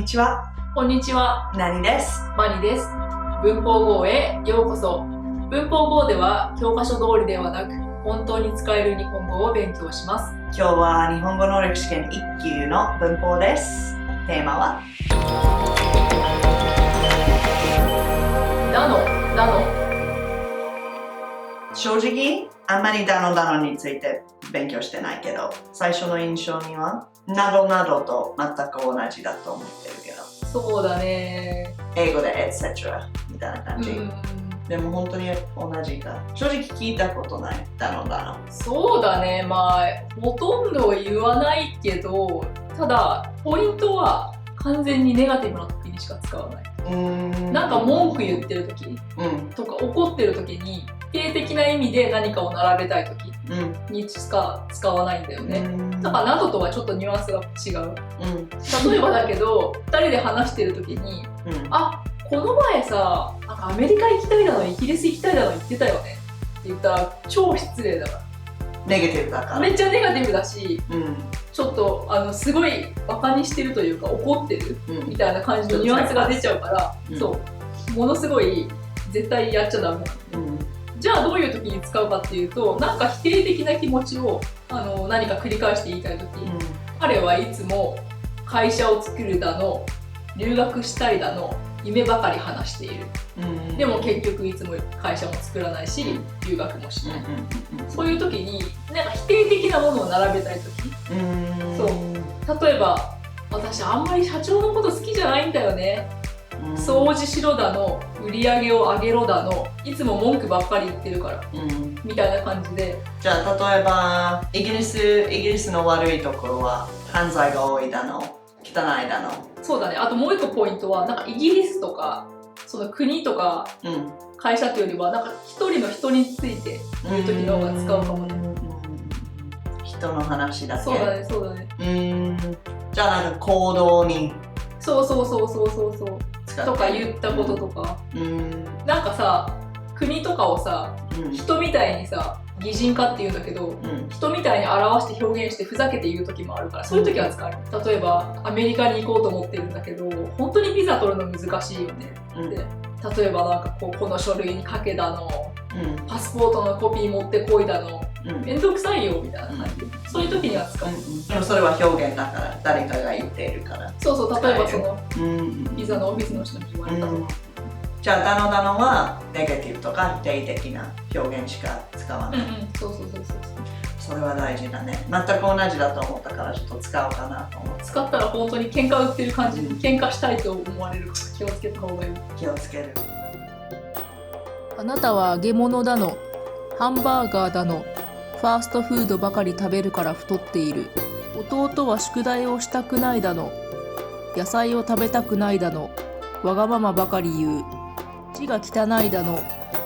ちは。こんにちは、なにです。マニです。文法号へようこそ。文法号では教科書通りではなく、本当に使える日本語を勉強します。今日は日本語能力試験1級の文法です。テーマはだの。正直、あんまりだのについて勉強してないけど、最初の印象にはなどなどと全く同じだと思ってるけど。そうだね。英語で etc. みたいな感じ。でも本当に同じか。正直聞いたことない。だの。そうだね。ほとんど言わないけど、ただ、ポイントは完全にネガティブな時にしか使わない。なんか文句言ってる時とか怒ってる時に否定的な意味で何かを並べたい時に使わないんだよね。だからなどとはちょっとニュアンスが違う。例えばだけど2人で話してる時にあ、この前さ、なんかアメリカ行きたいだのイギリス行きたいだの言ってたよねって言ったら超失礼だから。ネガティブだから。めっちゃネガティブだし、ちょっとすごいバカにしてるというか怒ってるみたいな感じのニュアンスが出ちゃうから、そうものすごい絶対やっちゃダメなの。じゃあどういう時に使うかっていうと、なんか否定的な気持ちを何か繰り返して言いたい時、彼はいつも会社を作るだの留学したいだの夢ばかり話している。でも結局いつも会社も作らないし留学もしない。そういう時になんか否定的なものを並べたい時、そう例えば私あんまり社長のこと好きじゃないんだよね。掃除しろだの売り上げを上げろだのいつも文句ばっかり言ってるから、みたいな感じで。じゃあ例えばイギリスの悪いところは犯罪が多いだの汚いだの。そうだね。あともう一個ポイントはなんかイギリスとかその国とか会社というよりはなんか一人の人について言う時の方が使うかもね。人の話だけ。そうだね。じゃあなんか行動にそうとか言ったこととか、なんかさ国とかをさ、人みたいにさ擬人化っていうんだけど、人みたいに表して表現してふざけて言う時もあるから、そういう時は使う。例えばアメリカに行こうと思ってるんだけど本当にビザ取るの難しいよねって、例えばなんかこの書類に書けだの、パスポートのコピー持ってこいだの、めんどくさいよみたいな感じ、そういう時には使う。でもそれは表現だから誰かが言っているから。そう例えばそのビザのオフィスの人に言われたとか。じゃあだのはネガティブとか否定的な表現しか使わない。そうそれは大事だね。全く同じだと思ったからちょっと使おうかなと思って。使ったら本当に喧嘩売ってる感じで、喧嘩したいと思われるから気をつけた方がいい。気をつける。あなたは揚げ物だの、ハンバーガーだの、ファーストフードばかり食べるから太っている。弟は宿題をしたくないだの、野菜を食べたくないだの、わがままばかり言う。字が汚いだの、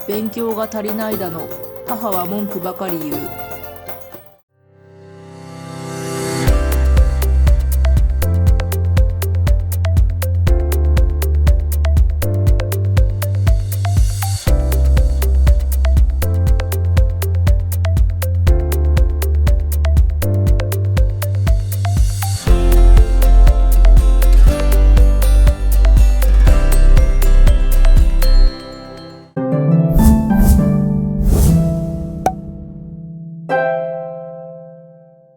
勉強が足りないだの、母は文句ばかり言う。